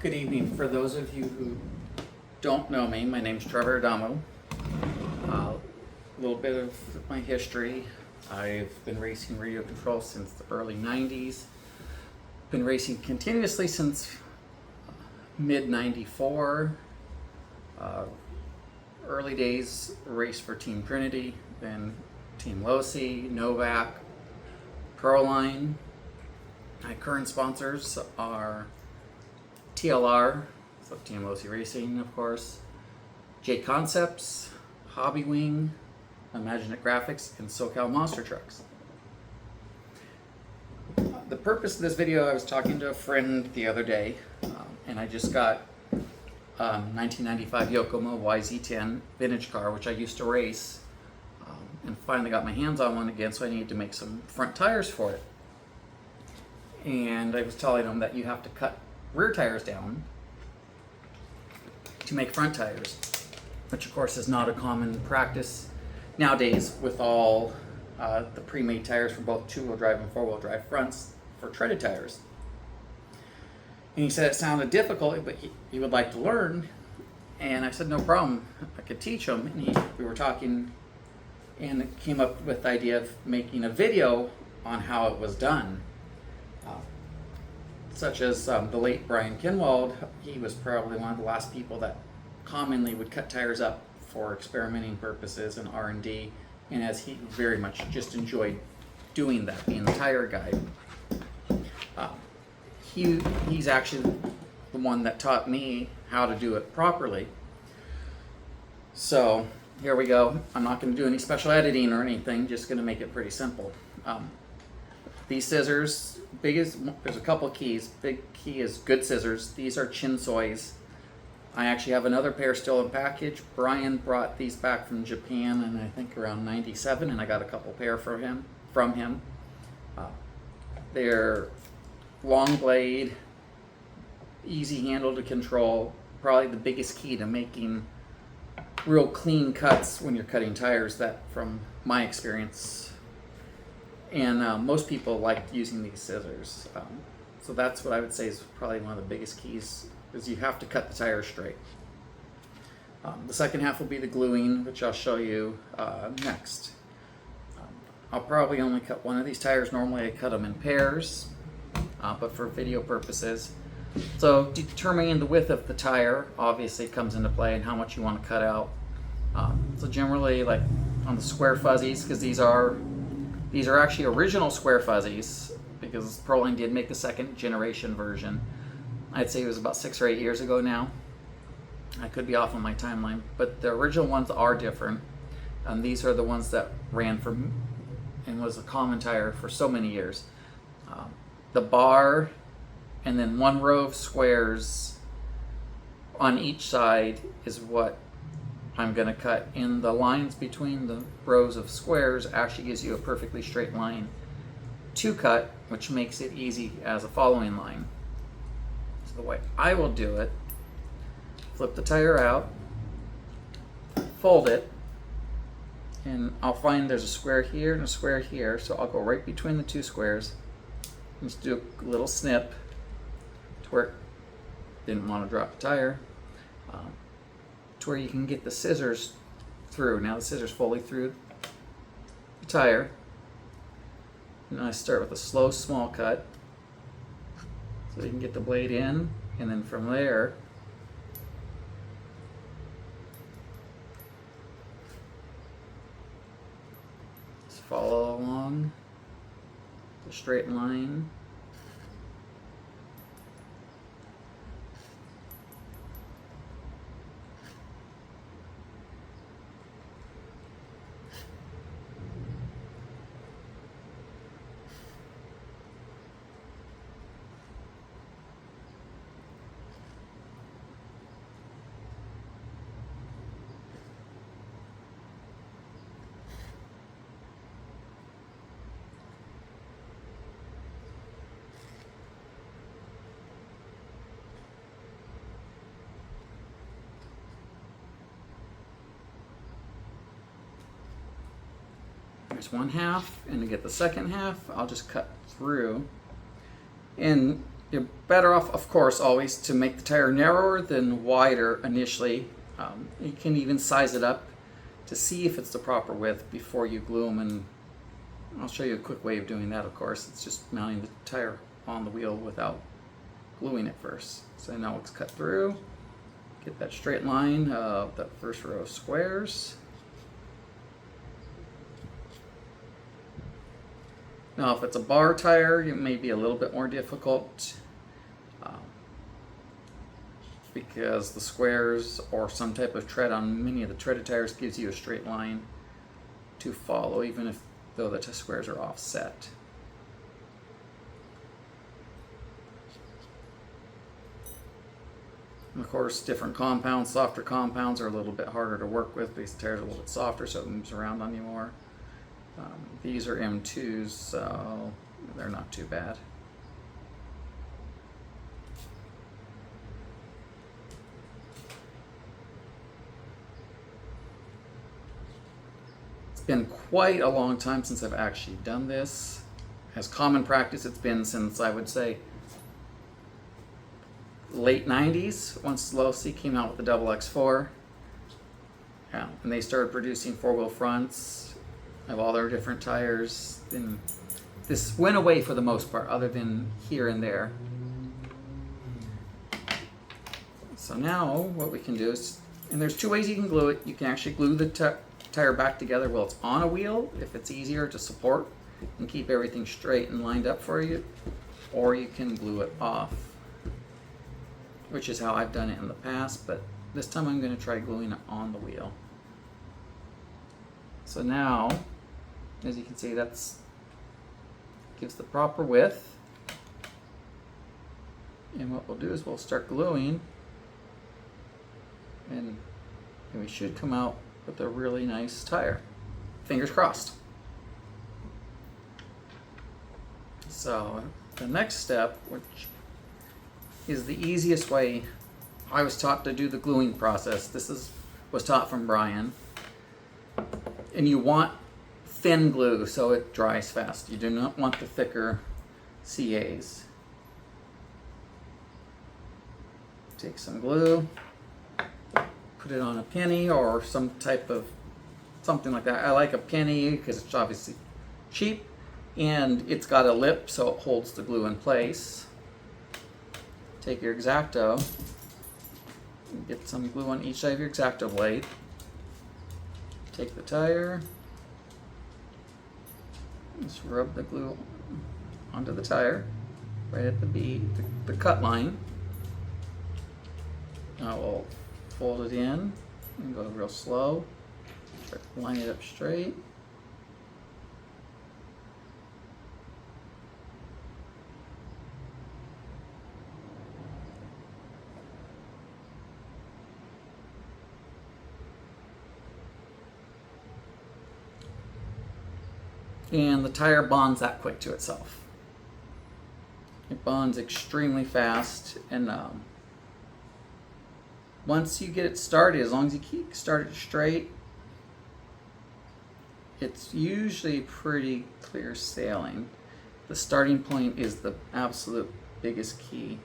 Good evening. For those of you who don't know me, my name's Trevor Adamo. A little bit of my history. I've been racing radio control since the early 90s. Been racing continuously since mid 94. Early days raced for Team Trinity, then Team Losi, Novak, Proline. My current sponsors are TLR, so Team Losi Racing, of course, J Concepts, Hobbywing, Imaginet Graphics, and SoCal Monster Trucks. The purpose of this video, I was talking to a friend the other day, and I just got 1995 Yokomo YZ10 vintage car, which I used to race, and finally got my hands on one again, so I needed to make some front tires for it. And I was telling him that you have to cut rear tires down to make front tires, which of course is not a common practice nowadays with all the pre-made tires for both two-wheel drive and four-wheel drive fronts for treaded tires. And he said it sounded difficult, but he would like to learn. And I said, no problem, I could teach him. And we were talking and came up with the idea of making a video on how it was done. Such as the late Brian Kinwald, he was probably one of the last people that commonly would cut tires up for experimenting purposes and R&D, and as he very much just enjoyed doing that, being the tire guy. He's actually the one that taught me how to do it properly. So here we go. I'm not going to do any special editing or anything, just going to make it pretty simple. These scissors, there's a couple keys. Big key is good scissors. These are Chinsois. I actually have another pair still in package. Brian brought these back from Japan, and I think around '97, and I got a couple pair from him. They're long blade, easy handle to control. Probably the biggest key to making real clean cuts when you're cutting tires, that from my experience. And most people like using these scissors. So that's what I would say is probably one of the biggest keys, is you have to cut the tire straight. The second half will be the gluing, which I'll show you next. I'll probably only cut one of these tires. Normally I cut them in pairs, but for video purposes. So determining the width of the tire obviously comes into play, and how much you want to cut out. So generally, like on the square fuzzies, because these are actually original square fuzzies, because Proline did make the second generation version. I'd say it was about 6 or 8 years ago now. I could be off on my timeline, but the original ones are different. These are the ones that ran for and was a common tire for so many years. The bar and then one row of squares on each side is what I'm going to cut. In the lines between the rows of squares actually gives you a perfectly straight line to cut, which makes it easy as a following line. So the way I will do it, flip the tire out, fold it, and I'll find there's a square here and a square here, so I'll go right between the two squares and just do a little snip to where didn't want to drop the tire. To where you can get the scissors through. Now the scissors fully through the tire. And I start with a slow, small cut, so you can get the blade in, and then from there, just follow along the straight line. There's one half, and to get the second half, I'll just cut through. And You're better off, of course, always to make the tire narrower than wider initially. You can even size it up to see if it's the proper width before you glue them, and I'll show you a quick way of doing that, of course. It's just mounting the tire on the wheel without gluing it first. So now it's cut through. Get that straight line of that first row of squares. Now if it's a bar tire, it may be a little bit more difficult because the squares or some type of tread on many of the treaded tires gives you a straight line to follow, even if though the squares are offset. And of course, different compounds, softer compounds are a little bit harder to work with because the tires are a little bit softer, so it moves around on you more. These are M2s, so they're not too bad. It's been quite a long time since I've actually done this. As common practice, it's been since, I would say, late 90s, once Losi came out with the double X4. Yeah, and they started producing four-wheel fronts of all their different tires. And this went away for the most part, other than here and there. So now what we can do is, and there's two ways you can glue it. You can actually glue the tire back together while it's on a wheel, if it's easier to support and keep everything straight and lined up for you, or you can glue it off, which is how I've done it in the past, but this time I'm going to try gluing it on the wheel. So now, as you can see, that's gives the proper width. And what we'll do is we'll start gluing, and we should come out with a really nice tire. Fingers crossed. So the next step, which is the easiest way I was taught to do the gluing process. This was taught from Brian. And you want thin glue so it dries fast. You do not want the thicker CAs. Take some glue, put it on a penny or some type of something like that. I like a penny because it's obviously cheap and it's got a lip so it holds the glue in place. Take your X-Acto, get some glue on each side of your X-Acto blade. Take the tire, just rub the glue onto the tire, right at the cut line. Now we'll fold it in and go real slow, try to line it up straight. And the tire bonds that quick to itself. It bonds extremely fast, and once you get it started, as long as you keep started straight, it's usually pretty clear sailing. The starting point is the absolute biggest key.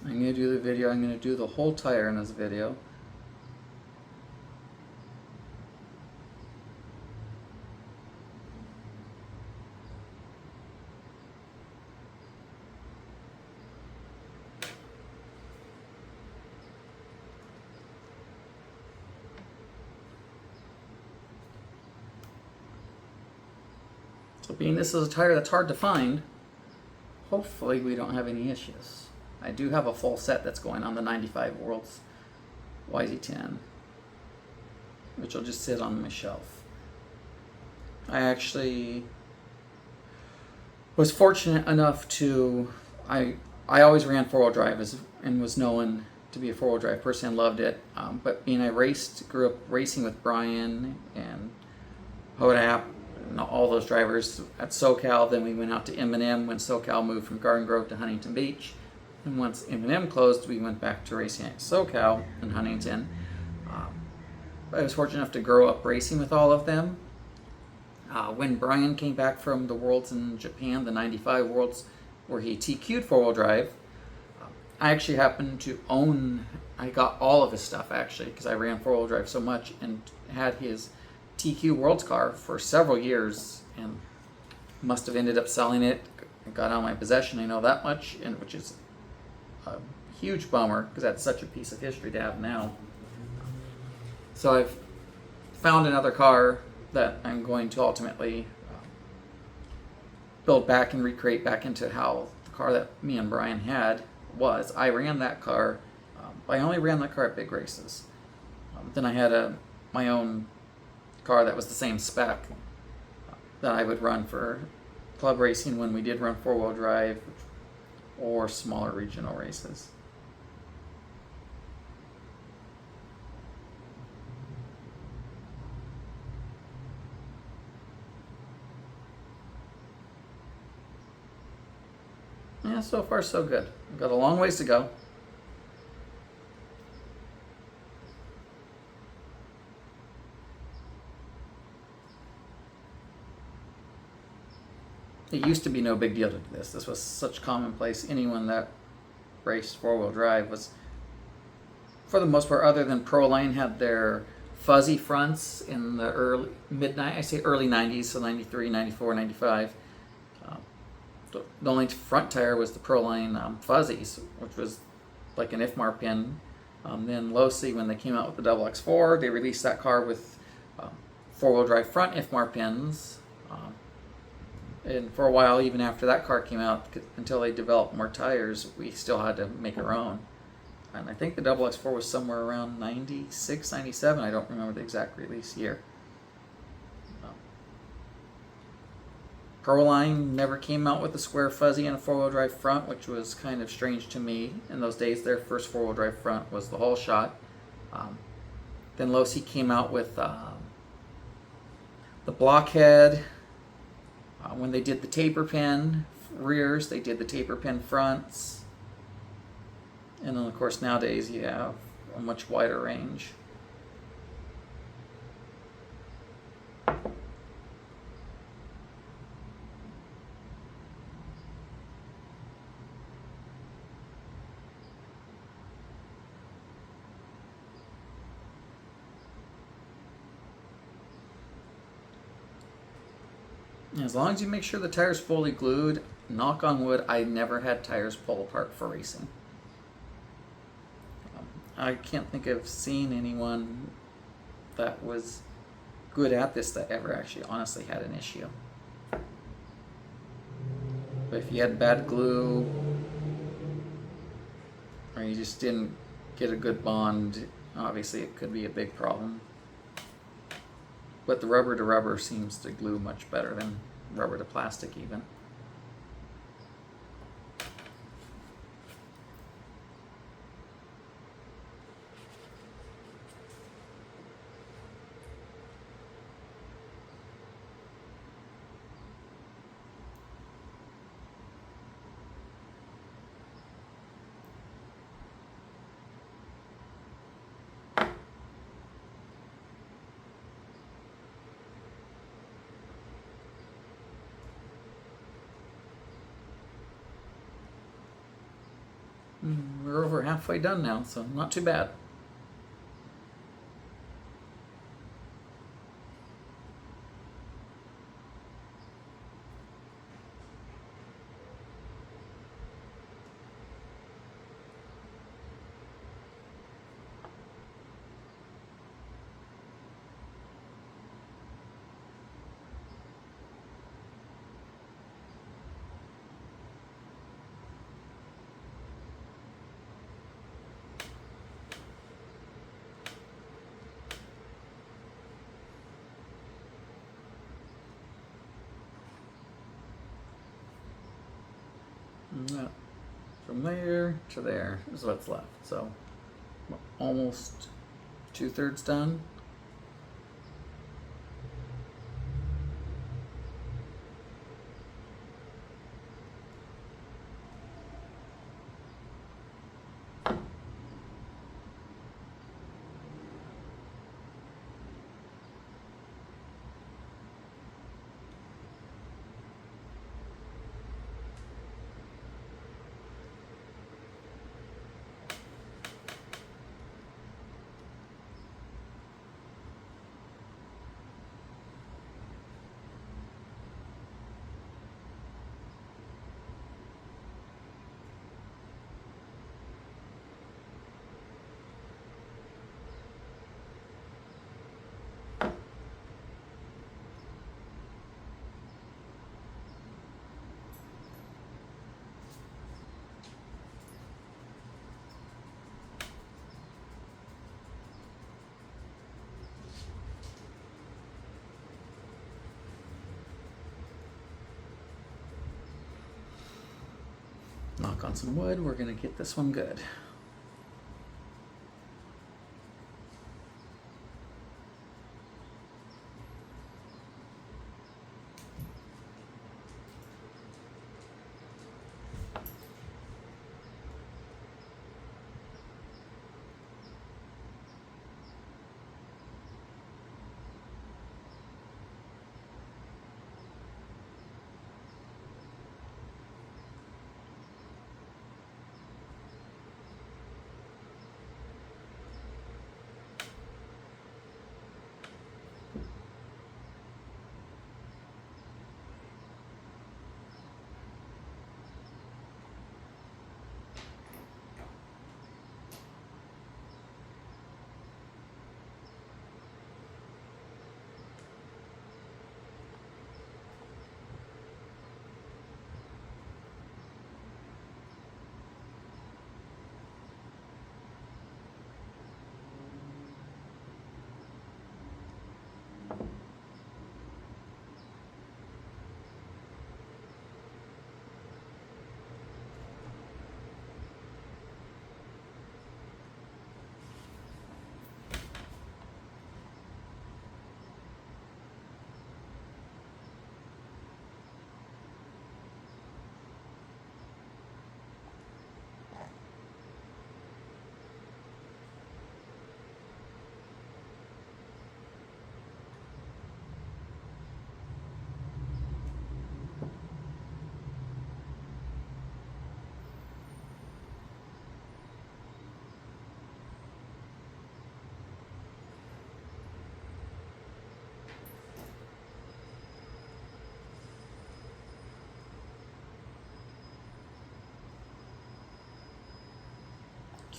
I'm going to do the video, I'm going to do the whole tire in this video. So being this is a tire that's hard to find, hopefully we don't have any issues. I do have a full set that's going on the 95 Worlds YZ10. which will just sit on my shelf. I actually was fortunate enough to I always ran 4-wheel drive and was known to be a 4-wheel drive person and loved it. But being I grew up racing with Brian and Hodap and all those drivers at SoCal. Then we went out to M&M when SoCal moved from Garden Grove to Huntington Beach. And once M&M closed, we went back to racing at SoCal in Huntington. I was fortunate enough to grow up racing with all of them. When Brian came back from the Worlds in Japan, the 95 Worlds, where he TQ'd 4-wheel drive, I actually happened to I got all of his stuff actually, because I ran 4-wheel drive so much and had his TQ Worlds car for several years and must have ended up selling it. It got out of my possession, I know that much, and which is a huge bummer because that's such a piece of history to have now. So I've found another car that I'm going to ultimately build back and recreate back into how the car that me and Brian had was. I ran that car. I only ran that car at big races. Then I had my own car that was the same spec that I would run for club racing when we did run 4-wheel drive or smaller regional races. Yeah, so far so good. We've got a long ways to go. It used to be no big deal to do this. This was such commonplace. Anyone that raced 4-wheel drive was, for the most part, other than Proline, had their fuzzy fronts in the early 90s, so 93, 94, 95. The only front tire was the Proline Fuzzies, which was like an IFMAR pin. Then Losi, when they came out with the XX4, they released that car with 4-wheel drive front IFMAR pins. And for a while, even after that car came out, until they developed more tires, we still had to make our own. And I think the XX4 was somewhere around 96, 97. I don't remember the exact release year. Proline never came out with a square fuzzy and a 4-wheel drive front, which was kind of strange to me. In those days, their first 4-wheel drive front was the Whole Shot. Then Losi came out with the Blockhead. When they did the taper pin rears, they did the taper pin fronts. And then, of course, nowadays you have a much wider range. As long as you make sure the tire's fully glued, knock on wood, I never had tires pull apart for racing. I can't think of seeing anyone that was good at this that ever actually honestly had an issue. But if you had bad glue, or you just didn't get a good bond, obviously it could be a big problem. But the rubber to rubber seems to glue much better than rubber to plastic even. We're over halfway done now, so not too bad. And that, from there to there is what's left. So we're almost 2/3 done. Knock on some wood, we're gonna get this one good.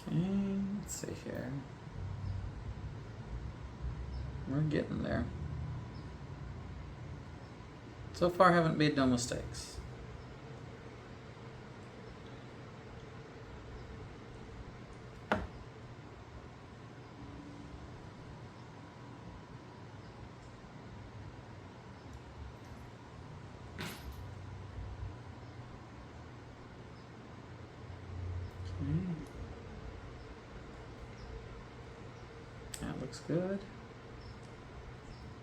Okay, let's see here. We're getting there. So far, haven't made no mistakes. That looks good.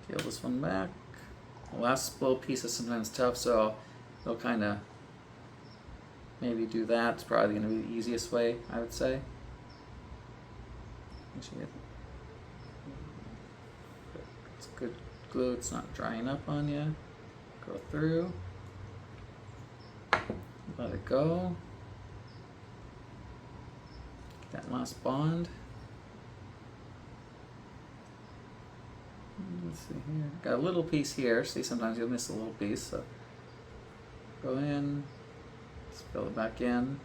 Peel this one back. The last little piece is sometimes tough, so they'll kind of maybe do that. It's probably going to be the easiest way, I would say. It's good glue. It's not drying up on you. Go through. Let it go. Get that last bond. Let's see here. Got a little piece here. See, sometimes you'll miss a little piece. So go in, fill it back in.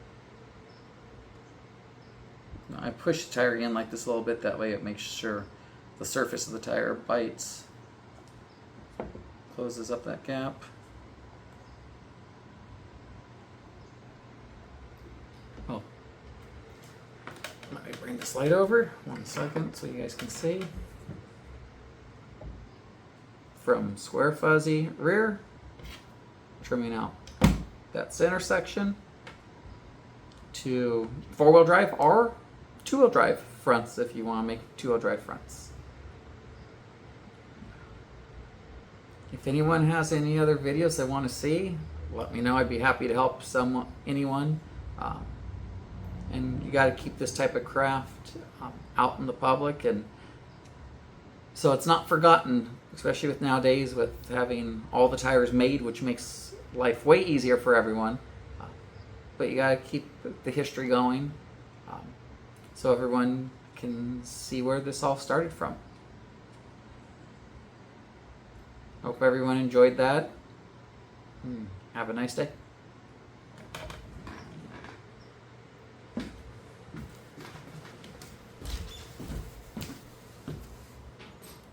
Now I push the tire in like this a little bit. That way, it makes sure the surface of the tire bites. Closes up that gap. Oh, let me bring this light over 1 second so you guys can see. From square fuzzy rear, trimming out that center section, to four-wheel drive or two-wheel drive fronts if you want to make two-wheel drive fronts. If anyone has any other videos they want to see, let me know. I'd be happy to help anyone. And you got to keep this type of craft out in the public, and so it's not forgotten, especially with nowadays with having all the tires made, which makes life way easier for everyone. But you got to keep the history going, so everyone can see where this all started from. Hope everyone enjoyed that. Have a nice day.